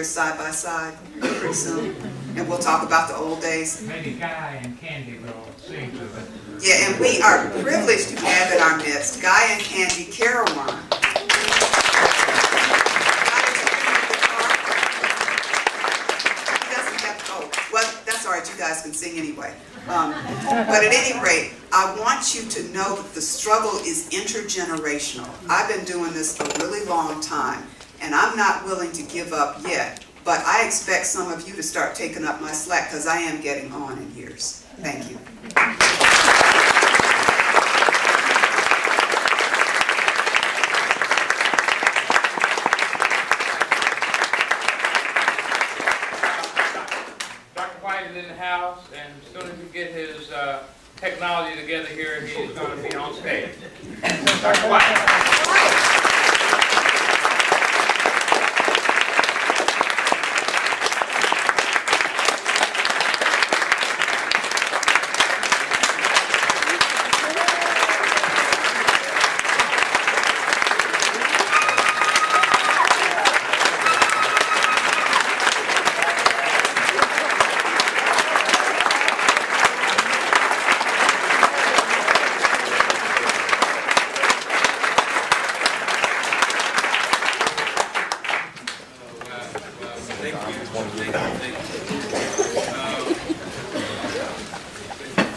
side by side pretty soon, and we'll talk about the old days. Maybe Guy and Candy will sing to it. Yeah, and we are privileged to have in our midst Guy and Candy Carawan. Well, that's all right, you guys can sing anyway. But at any rate, I want you to know that the struggle is intergenerational. I've been doing this a really long time, and I'm not willing to give up yet, but I expect some of you to start taking up my slack because I am getting on in years. Thank you. In the house, and as soon as we get his technology together here, he's going to be on stage. Dr. White.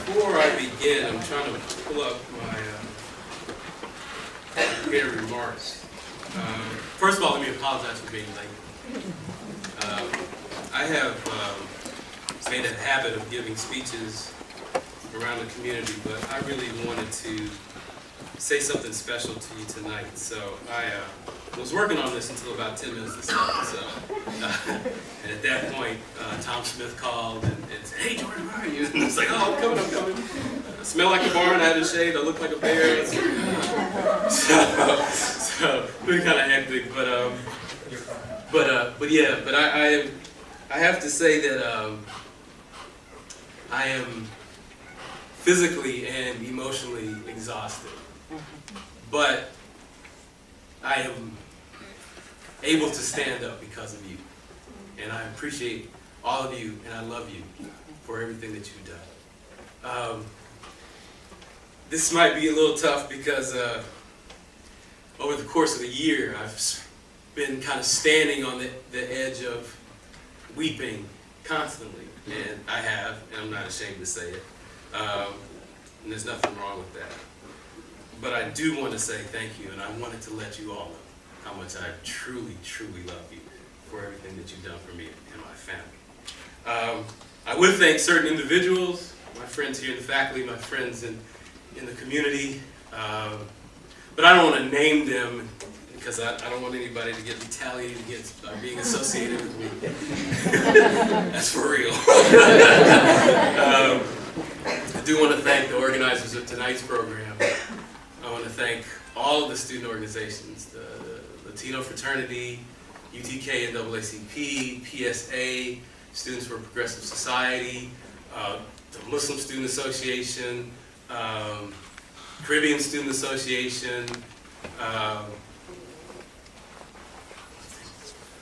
Before I begin, I'm trying to pull up my prepared remarks. First of all, let me apologize for being late. I have made a habit of giving speeches around the community, but I really wanted to say something special to you tonight. So I was working on this until about 10 minutes to 7. So, and at that point, Tom Smith called and said, "Hey, George, where are you?" And I was like, "Oh, I'm coming. I smell like a barn, I had a shade, I look like a bear." So pretty kind of hectic, but I have to say that I am physically and emotionally exhausted. But I am able to stand up because of you. And I appreciate all of you, and I love you for everything that you've done. This might be a little tough because over the course of the year, I've been kind of standing on the edge of weeping constantly. And I have, and I'm not ashamed to say it. And there's nothing wrong with that. But I do want to say thank you, and I wanted to let you all know how much I truly, truly love you for everything that you've done for me and my family. I would thank certain individuals, my friends here in the faculty, my friends in the community, but I don't want to name them because I don't want anybody to get retaliated against by being associated with me. That's for real. I do want to thank the organizers of tonight's program. I want to thank all of the student organizations, the Latino Fraternity, UTK and NAACP, PSA, Students for Progressive Society, the Muslim Student Association, Caribbean Student Association. I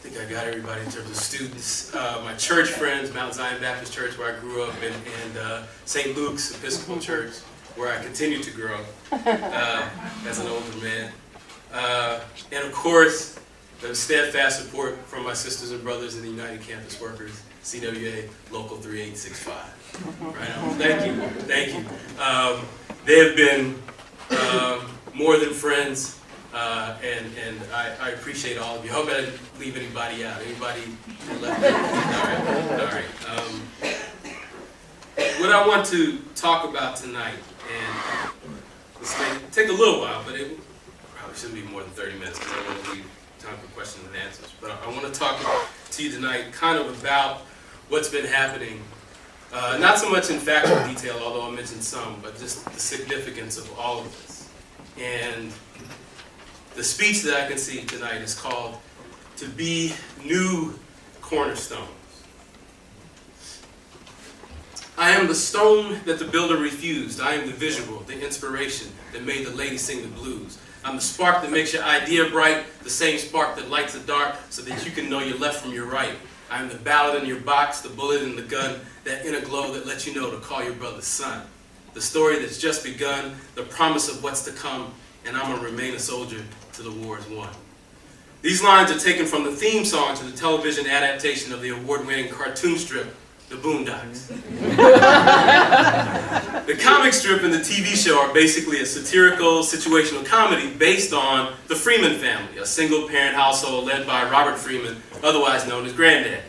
think I got everybody in terms of students. My church friends, Mount Zion Baptist Church, where I grew up, and St. Luke's Episcopal Church, where I continue to grow as an older man. And of course, the steadfast support from my sisters and brothers in the United Campus Workers, CWA Local 3865. Right on. Thank you. They have been more than friends, and I appreciate all of you. I hope I didn't leave anybody out. Anybody left? All right. What I want to talk about tonight, and this may take a little while, but it probably shouldn't be more than 30 minutes because I want to leave time for questions and answers. But I want to talk to you tonight kind of about what's been happening. Not so much in factual detail, although I mentioned some, but just the significance of all of this. And the speech that I conceive tonight is called "To Be New Cornerstones." I am the stone that the builder refused. I am the visual, the inspiration that made the lady sing the blues. I'm the spark that makes your idea bright, the same spark that lights the dark so that you can know your left from your right. I'm the ballad in your box, the bullet in the gun, that inner glow that lets you know to call your brother son. The story that's just begun, the promise of what's to come, and I'm gonna remain a soldier till the war is won. These lines are taken from the theme song to the television adaptation of the award-winning cartoon strip, The Boondocks. The comic strip and the TV show are basically a satirical, situational comedy based on the Freeman family, a single-parent household led by Robert Freeman, otherwise known as Granddad.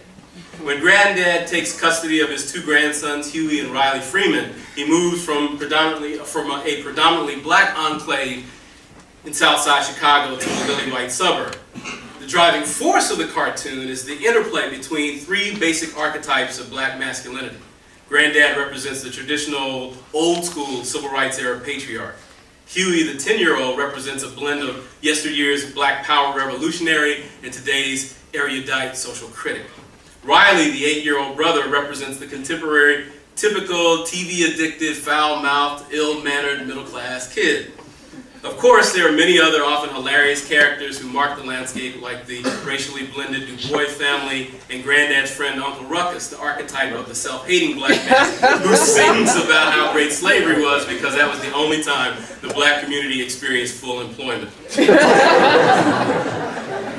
When Granddad takes custody of his 2 grandsons, Huey and Riley Freeman, he moves from a predominantly black enclave in Southside Chicago to the lily white suburb. The driving force of the cartoon is the interplay between 3 basic archetypes of black masculinity. Granddad represents the traditional, old-school civil rights era patriarch. Huey, the 10-year-old, represents a blend of yesteryear's black power revolutionary and today's erudite social critic. Riley, the 8-year-old brother, represents the contemporary, typical, TV-addicted, foul-mouthed, ill-mannered, middle-class kid. Of course, there are many other often hilarious characters who mark the landscape, like the racially blended Du Bois family and Granddad's friend Uncle Ruckus, the archetype of the self-hating black man who sings about how great slavery was because that was the only time the black community experienced full employment.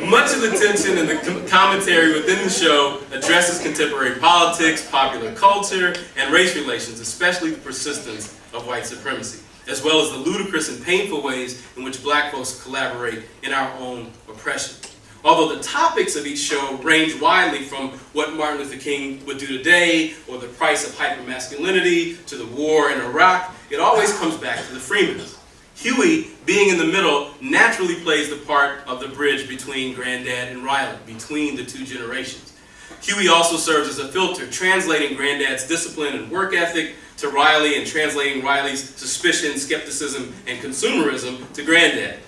Much of the tension and the commentary within the show addresses contemporary politics, popular culture, and race relations, especially the persistence of white supremacy, as well as the ludicrous and painful ways in which black folks collaborate in our own oppression. Although the topics of each show range widely from what Martin Luther King would do today, or the price of hypermasculinity, to the war in Iraq, it always comes back to the Freemans. Huey, being in the middle, naturally plays the part of the bridge between Granddad and Riley, between the 2 generations. Huey also serves as a filter, translating Granddad's discipline and work ethic to Riley and translating Riley's suspicion, skepticism, and consumerism to Granddad.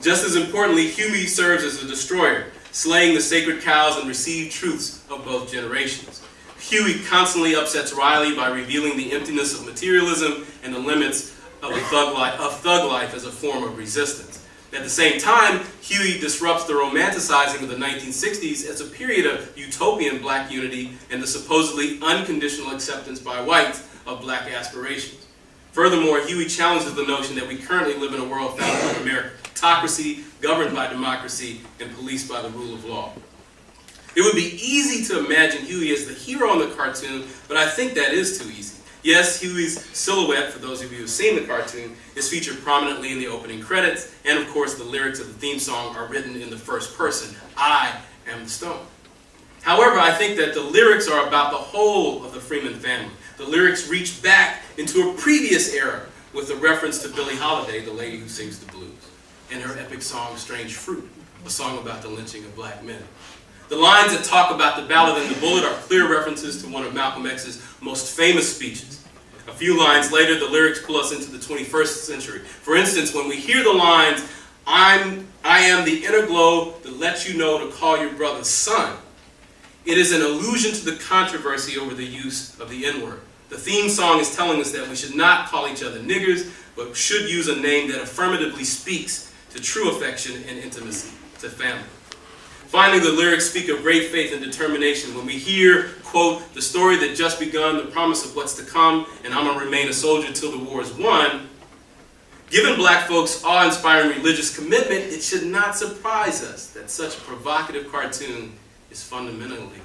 Just as importantly, Huey serves as a destroyer, slaying the sacred cows and received truths of both generations. Huey constantly upsets Riley by revealing the emptiness of materialism and the limits of thug life as a form of resistance. At the same time, Huey disrupts the romanticizing of the 1960s as a period of utopian black unity and the supposedly unconditional acceptance by whites of black aspirations. Furthermore, Huey challenges the notion that we currently live in a world founded on meritocracy, governed by democracy, and policed by the rule of law. It would be easy to imagine Huey as the hero in the cartoon, but I think that is too easy. Yes, Huey's silhouette, for those of you who have seen the cartoon, is featured prominently in the opening credits, and of course the lyrics of the theme song are written in the first person. I am the stone. However, I think that the lyrics are about the whole of the Freeman family. The lyrics reach back into a previous era with a reference to Billie Holiday, the lady who sings the blues, and her epic song, Strange Fruit, a song about the lynching of black men. The lines that talk about the ballad and the bullet are clear references to one of Malcolm X's most famous speeches. A few lines later, the lyrics pull us into the 21st century. For instance, when we hear the lines, I am the inner glow that lets you know to call your brother son, it is an allusion to the controversy over the use of the N-word. The theme song is telling us that we should not call each other niggers, but should use a name that affirmatively speaks to true affection and intimacy, to family. Finally, the lyrics speak of great faith and determination. When we hear, quote, the story that just begun, the promise of what's to come, and I'm going to remain a soldier till the war is won, given black folks' awe-inspiring religious commitment, it should not surprise us that such a provocative cartoon is fundamentally